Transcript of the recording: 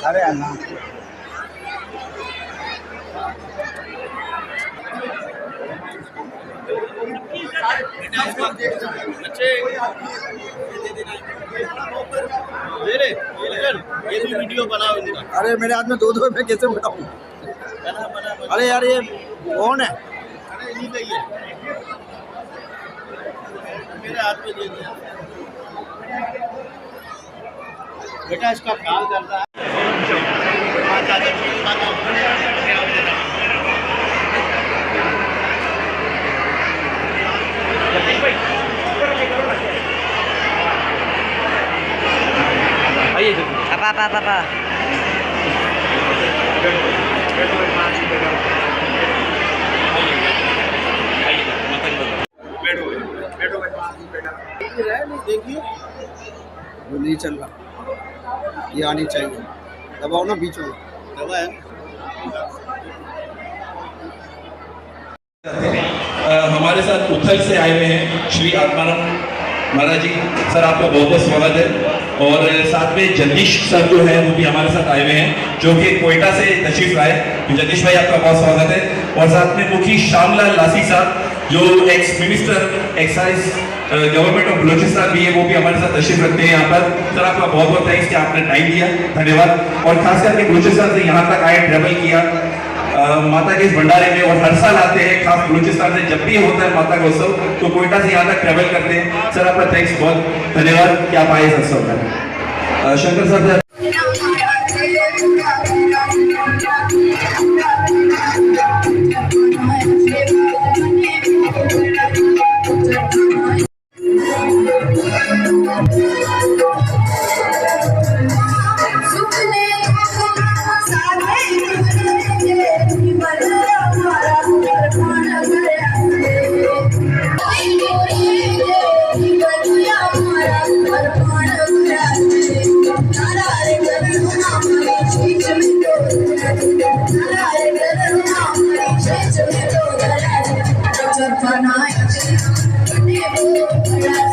अरे अल्लाह ये भी वीडियो बनाओ इनका। अरे मेरे हाथ में दो दो मैं कैसे बताऊँ? अरे यार ये कौन है? अरे इन्हीं का ही है, मेरे हाथ में दे दिया बेटा, इसका ख्याल करता है। apa. देखिए वो नहीं चल रहा, ये आनी चाहिए। दबाओ ना बीच में, दबा है। हमारे साथ उथल से आए हुए हैं श्री आत्माराम महाराज जी। सर आपका बहुत बहुत स्वागत है। और साथ में जगदीश सर जो है वो भी हमारे साथ आए हुए हैं, जो कि कोयटा से तशरीफ लाए। तो जगदीश भाई आपका बहुत स्वागत है। और साथ में मुखी श्यामलाल लासी साहब जो ex minister excise government of Balochistan भी है, वो भी हमारे साथ तशरीफ रखते हैं यहाँ पर। सर आपका बहुत बहुत थैंक्स कि आपने टाइम दिया, धन्यवाद। और खास करके बलोचिस्तान से यहाँ तक आए, ट्रेवल किया माता के इस भंडारे में, और हर साल आते हैं। खास बलूचिस्तान से जब भी होता है माता का उत्सव तो कोयटा से यहाँ तक ट्रेवल करते हैं। सर आपका थैंक्स, बहुत धन्यवाद कि आप आए इस उत्सव में। Shankar sir Bye.